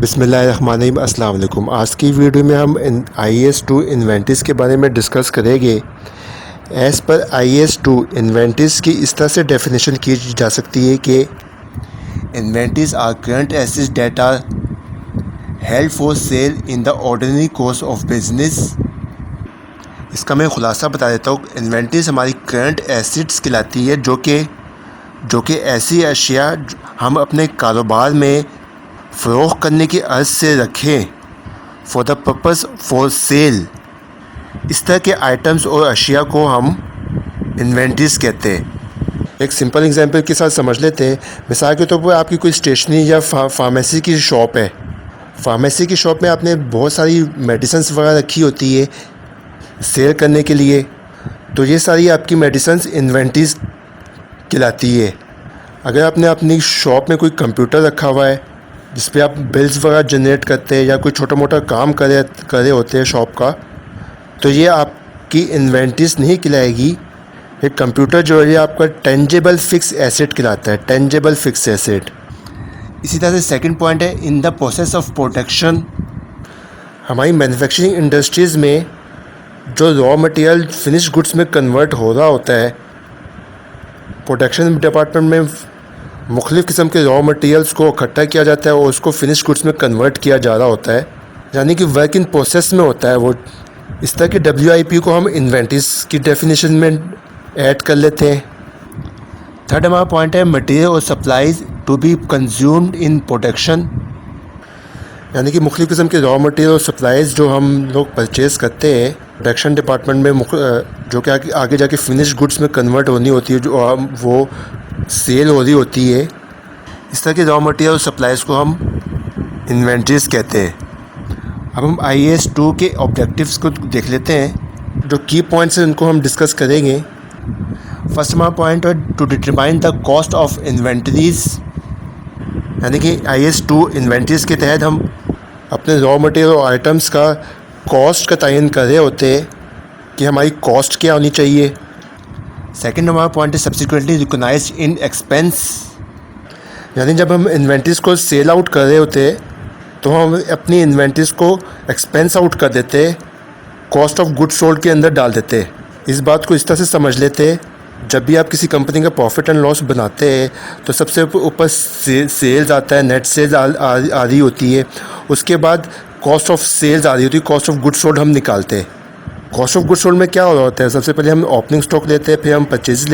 बिस्मिल्लाहिर्रहमानिर्रहीम। अस्सलाम वालेकुम। आज की वीडियो में हम IAS2 इन्वेंटरीज़ के बारे में डिस्कस करेंगे। एज़ पर IAS2 इन्वेंटरीज़ की इस तरह से डेफिनेशन की जा सकती है कि inventories are current assets that are held for sale in the ordinary course of business. इसका मैं ख़ुलासा बता देता हूँ। इन्वेंटरीज़ हमारी करंट एसेट्स कहलाती है जो कि ऐसी अशिया हम अपने कारोबार में फ़रोख्त करने की अर्ज़ से रखें for the purpose for sale. इस तरह के आइटम्स और अशिया को हम इन्वेंटरीज़ कहते हैं। एक सिंपल एग्जांपल के साथ समझ लेते हैं। मिसाल के तौर पर आपकी कोई स्टेशनरी या फार्मेसी की शॉप है। फार्मेसी की शॉप में आपने बहुत सारी मेडिसिन्स वगैरह रखी होती है सेल करने के लिए, तो ये सारी आपकी मेडिसिन्स इन्वेंटरीज़ कहलाती है। अगर आपने अपनी शॉप में कोई कंप्यूटर रखा हुआ है जिस पे आप बिल्स वगैरह जनरेट करते हैं या कोई छोटा मोटा काम करे होते हैं शॉप का, तो ये आपकी इन्वेंटरीज़ नहीं कहलाएगी। ये कंप्यूटर जो है ये आपका टेंजेबल फिक्स एसेट कहलाता है, टेंजेबल फिक्स एसेट। इसी तरह से सेकंड पॉइंट है in the process of production. हमारी मैन्युफैक्चरिंग इंडस्ट्रीज़ में जो रॉ मटेरियल फिनिश गुड्स में कन्वर्ट हो रहा होता है, प्रोडक्शन डिपार्टमेंट में मुख्तलिफ़ किस्म के रॉ मटेरियल्स को इकट्ठा किया जाता है और उसको फिनिश गुड्स में कन्वर्ट किया जा रहा होता है, यानी कि वर्क इन प्रोसेस में होता है वो। इस तरह की WIP को हम इन्वेंटरीज़ की डेफिनेशन में ऐड कर लेते हैं। थर्ड हमारा पॉइंट है मटेरियल और supplies to be consumed in production, यानी कि मुख्तलिफ़ किस्म के रॉ मटेरियल और सप्लाईज जो हम लोग परचेज़ करते हैं प्रोडक्शन डिपार्टमेंट में, जो कि आगे जाके फिनिश गुड्स में कन्वर्ट होनी होती है, जो वो सेल हो रही होती है। इस तरह के रॉ मटेरियल और सप्लाईज को हम इन्वेंटरीज़ कहते हैं। अब हम IAS2 के ऑब्जेक्टिव्स को देख लेते हैं। जो की पॉइंट्स हैं उनको हम डिस्कस करेंगे। फर्स्ट हमारा पॉइंट है to determine the cost of inventories, यानी कि IAS2 इन्वेंटरीज़ के तहत हम अपने रॉ मटेरियल और आइटम्स का कॉस्ट का तयन कर रहे होते हैं कि हमारी कॉस्ट क्या होनी चाहिए। सेकंड हमारा पॉइंट है सब्सिक्वेंटली रिकॉग्नाइज्ड इन एक्सपेंस, यानी जब हम इन्वेंटरीज़ को सेल आउट कर रहे होते हैं तो हम अपनी इन्वेंटरीज़ को एक्सपेंस आउट कर देते, कॉस्ट ऑफ गुड्स सोल्ड के अंदर डाल देते। इस बात को इस तरह से समझ लेते, जब भी आप किसी कंपनी का प्रॉफिट एंड लॉस बनाते हैं तो सबसे ऊपर सेल्स आता है, नेट सेल्स आ रही होती है। उसके बाद कॉस्ट ऑफ सेल्स आ रही होती है, कॉस्ट ऑफ गुड्स सोल्ड हम निकालते हैं। कॉस्ट ऑफ गुड्स सोल्ड में क्या हो रहा होता है, सबसे पहले हम ओपनिंग स्टॉक लेते हैं, फिर हम परचेज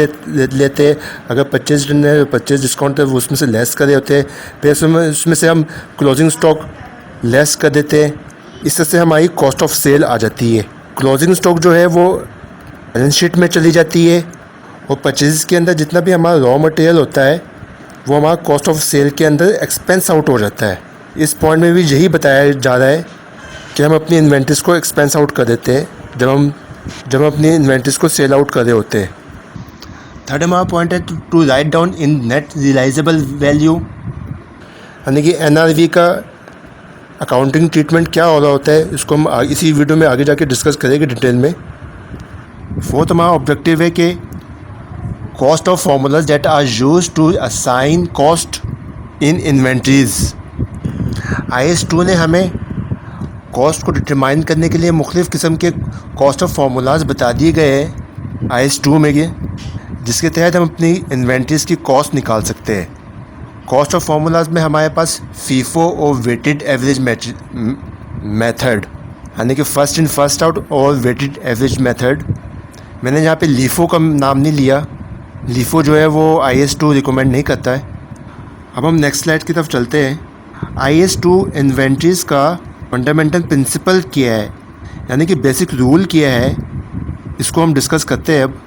लेते हैं। अगर परचेज डिस्काउंट है वो उसमें से लेस कर रहे होते हैं, फिर उसमें से हम क्लोजिंग स्टॉक लेस कर देते हैं। इस तरह से हमारी कॉस्ट ऑफ सेल आ जाती है। क्लोजिंग स्टॉक जो है वो बैलेंस शीट में चली जाती है और परचेज के अंदर जितना भी हमारा रॉ मटेरियल होता है वो हमारा कॉस्ट ऑफ सेल के अंदर एक्सपेंस आउट हो जाता है। इस पॉइंट में भी यही बताया जा रहा है कि हम अपनी इन्वेंटरीज़ को एक्सपेंस आउट कर देते हैं जब हम अपनी इन्वेंटरीज़ को सेल आउट कर रहे होते हैं। थर्ड हमारा पॉइंट है to write down in net realisable value, यानी कि NRV का अकाउंटिंग ट्रीटमेंट क्या हो रहा होता है, इसको हम इसी वीडियो में आगे जाके डिस्कस करेंगे डिटेल में। फोर्थ हमारा ऑब्जेक्टिव है कि cost of formulas that are used to assign cost in inventories. IAS2 ने हमें कॉस्ट को डिटरमाइन करने के लिए मुख्तलिफ़ किस्म के कॉस्ट ऑफ फार्मूलाज बता दिए गए हैं IAS2 में, जिसके तहत हम अपनी इन्वेंटरीज़ की कॉस्ट निकाल सकते हैं। कॉस्ट ऑफ फार्मूलाज में हमारे पास FIFO और वेटेड एवरेज मेथड, यानी कि फर्स्ट इन फर्स्ट आउट और वेटेड एवरेज मेथड। मैंने यहाँ पे LIFO का नाम नहीं लिया, LIFO जो है वो IAS2 रिकमेंड नहीं करता है। अब हम नेक्स्ट स्लाइड की तरफ चलते हैं। IAS2 इन्वेंटरीज़ का फंडामेंटल प्रिंसिपल क्या है, यानी कि बेसिक रूल क्या है, इसको हम डिस्कस करते हैं। अब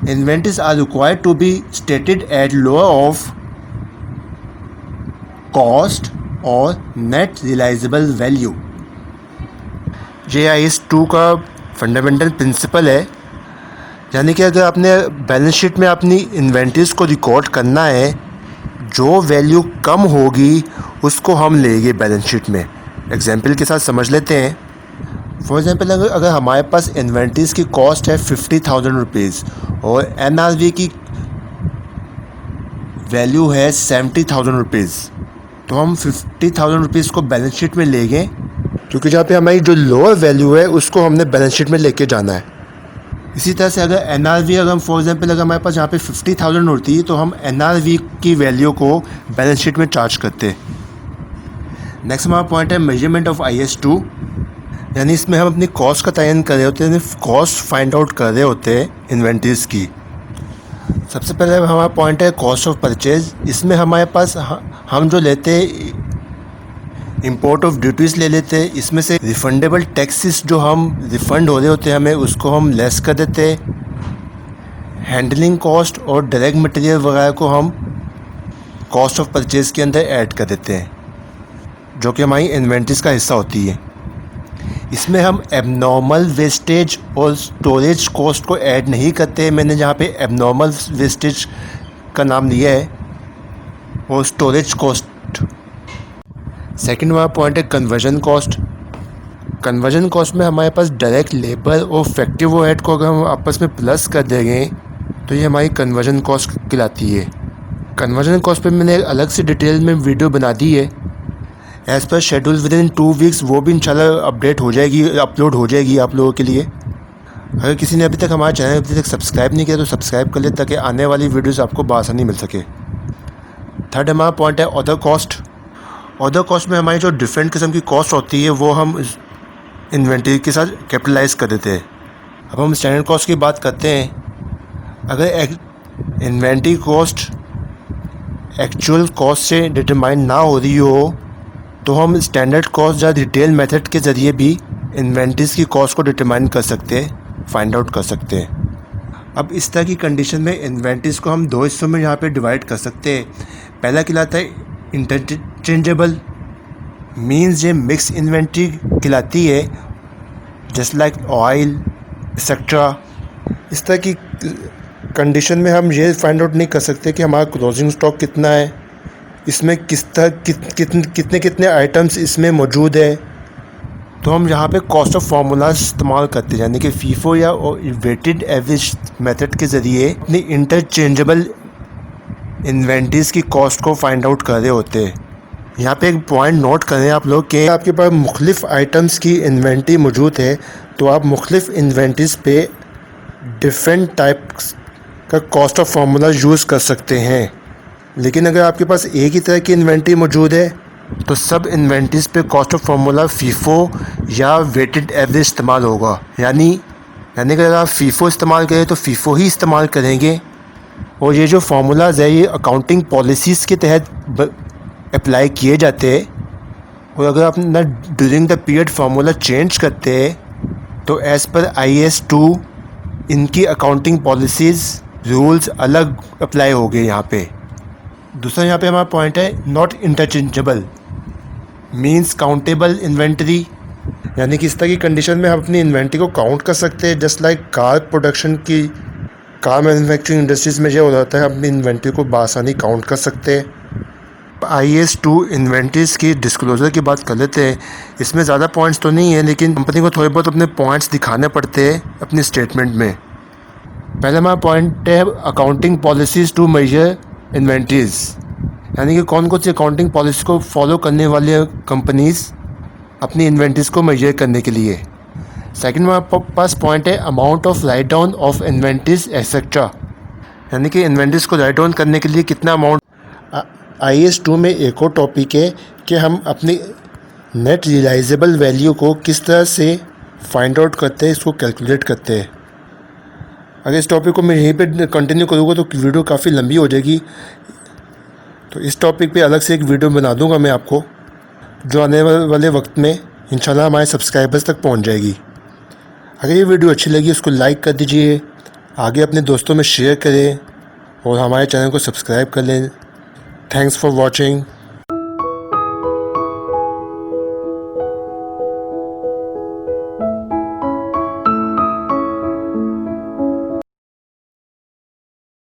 inventories are required to be stated at lower of cost और नेट रियलाइजेबल वैल्यू। ये IAS2 का फंडामेंटल प्रिंसिपल है, यानी कि अगर आपने बैलेंस शीट में अपनी इन्वेंटरीज को रिकॉर्ड करना है, जो वैल्यू कम होगी उसको हम लेंगे बैलेंस शीट में। एग्जाम्पल के साथ समझ लेते हैं। फॉर एग्ज़ाम्पल अगर हमारे पास इन्वेंटरीज़ की कॉस्ट है 50,000 रुपीज़ और NRV की वैल्यू है 70,000 रुपीज़, तो हम 50,000 रुपीज़ को बैलेंस शीट में ले गए, क्योंकि जहाँ पे हमारी जो लोअर वैल्यू है उसको हमने बैलेंस शीट में लेके जाना है। इसी तरह से अगर NRV अगर हम फॉर एग्जांपल अगर हमारे पास यहाँ पे 50,000 होती है तो हम NRV की वैल्यू को बैलेंस शीट में चार्ज करते। नेक्स्ट हमारा पॉइंट है मेजरमेंट ऑफ IS2, यानी इसमें हम अपनी कॉस्ट का तयन कर रहे होते हैं, कॉस्ट फाइंड आउट कर रहे होते हैं इन्वेंट्रीज़ की। सबसे पहले हमारा पॉइंट है कॉस्ट ऑफ परचेज। इसमें हमारे पास हम जो लेते हैं इंपोर्ट ऑफ ड्यूटीज़ ले लेते हैं, इसमें से रिफंडेबल टैक्सेस जो हम रिफ़ंड हो रहे होते हैं हमें उसको हम लेस कर देते हैं। हैंडलिंग कॉस्ट और डायरेक्ट मटेरियल वगैरह को हम कॉस्ट ऑफ परचेज़ के अंदर ऐड कर देते हैं, जो कि हमारी इन्वेंट्रीज़ का हिस्सा होती है। इसमें हम एबनॉर्मल वेस्टेज और स्टोरेज कॉस्ट को ऐड नहीं करते। मैंने जहाँ पे एबनॉर्मल वेस्टेज का नाम लिया है और स्टोरेज कॉस्ट। सेकंड हमारा पॉइंट है कन्वर्जन कॉस्ट। कन्वर्जन कॉस्ट में हमारे पास डायरेक्ट लेबर और फैक्ट्री ओवरहेड को अगर हम आपस में प्लस कर देंगे तो ये हमारी कन्वर्जन कॉस्ट कहलाती है। कन्वर्जन कॉस्ट पे मैंने अलग से डिटेल में वीडियो बना दी है as per schedule with in 2 weeks, वो भी इंशाल्लाह अपडेट हो जाएगी, अपलोड हो जाएगी आप लोगों के लिए। अगर किसी ने अभी तक हमारा चैनल अभी तक सब्सक्राइब नहीं किया तो सब्सक्राइब कर ले ताकि आने वाली वीडियोज़ आपको बआसानी मिल सके। थर्ड हमारा पॉइंट है अदर कॉस्ट। अदर कॉस्ट में हमारी जो डिफरेंट किस्म की कॉस्ट होती है वो हम इन्वेंट्री के साथ कैपिटलाइज कर देते हैं। अब हम स्टैंडर्ड कॉस्ट की बात करते हैं। अगर इन्वेंट्री कॉस्ट एक्चुअल कॉस्ट से डिटरमाइन ना हो रही हो तो हम स्टैंडर्ड कॉस्ट या डिटेल मेथड के ज़रिए भी इन्वेंट्रीज़ की कॉस्ट को डिटरमाइन कर सकते हैं, फाइंड आउट कर सकते हैं। अब इस तरह की कंडीशन में इन्वेंट्रीज़ को हम 2 हिस्सों में यहाँ पे डिवाइड कर सकते हैं। पहला कहलाता है इंटरचेंजेबल, मीन्स ये मिक्स इन्वेंट्री कहलाती है, जस्ट लाइक ऑयल एक्सेट्रा। इस तरह की कंडीशन में हम ये फाइंड आउट नहीं कर सकते कि हमारा क्लोजिंग स्टॉक कितना है, इसमें कितने आइटम्स इसमें मौजूद है। तो हम यहाँ पे कॉस्ट ऑफ फार्मूला इस्तेमाल करते हैं, यानी कि फीफो या वेटेड एवरेज मेथड के ज़रिए अपनी इंटरचेंजेबल इन्वेंट्रीज़ की कॉस्ट को फाइंड आउट कर रहे होते हैं। यहाँ पे एक पॉइंट नोट करें आप लोग कि आपके पास मुख्तलिफ़ आइटम्स की इन्वेंट्री मौजूद है तो आप मुख्तलिफ़ इन्वेंट्रीज़ पे डिफरेंट टाइप का कॉस्ट ऑफ फार्मूला यूज़ कर सकते हैं। लेकिन अगर आपके पास एक ही तरह की इन्वेंट्री मौजूद है तो सब इन्वेंट्रीज़ पे कॉस्ट ऑफ फार्मूला फीफो या वेटेड एवरेज इस्तेमाल होगा। यानी कि अगर आप फीफो इस्तेमाल करें तो फीफो ही इस्तेमाल करेंगे, और ये जो फार्मूलाज है ये अकाउंटिंग पॉलिसीज़ के तहत अप्लाई किए जाते हैं। और अगर आप ना during the period formula change करते हैं तो एज़ पर IS2 इनकी अकाउंटिंग पॉलिसीज़ रूल्स अलग अप्लाई हो गए यहाँ पे। दूसरा यहाँ पे हमारा पॉइंट है not interchangeable, means countable inventory, यानी कि इस तरह की कंडीशन में हम अपनी इन्वेंट्री को काउंट कर सकते हैं। जस्ट लाइक कार प्रोडक्शन की, कार मैन्युफैक्चरिंग इंडस्ट्रीज़ में ये हो जाता है, हम अपनी इन्वेंट्री को बआसानी काउंट कर सकते हैं। IS2 इन्वेंट्रीज़ की डिस्क्लोज़र की बात कर लेते हैं। इसमें ज़्यादा पॉइंट्स तो नहीं है, लेकिन कंपनी को थोड़े बहुत अपने पॉइंट्स दिखाने पड़ते हैं अपनी स्टेटमेंट में। पहले हमारा पॉइंट है accounting policies to measure inventories, यानी कि कौन कौन सी अकाउंटिंग पॉलिसी को फॉलो करने वाली कंपनीज़ अपनी इन्वेंट्रीज़ को मेजर करने के लिए। सेकंड हमारे पास पॉइंट है amount of write down of inventories etcetera, यानी कि इन्वेंट्रीज़ को राइट डाउन करने के लिए कितना अमाउंट। IS2 में एक और टॉपिक है कि हम अपनी नेट रियलाइजेबल वैल्यू को किस तरह से फाइंड आउट करते हैं, इसको कैलकुलेट करते हैं। अगर इस टॉपिक को मैं यहीं पे कंटिन्यू करूँगा तो वीडियो काफ़ी लंबी हो जाएगी, तो इस टॉपिक पे अलग से एक वीडियो बना दूँगा मैं आपको, जो आने वाले वक्त में इंशाल्लाह हमारे सब्सक्राइबर्स तक पहुँच जाएगी। अगर ये वीडियो अच्छी लगी उसको लाइक कर दीजिए, आगे अपने दोस्तों में शेयर करें और हमारे चैनल को सब्सक्राइब कर लें। Thanks for watching.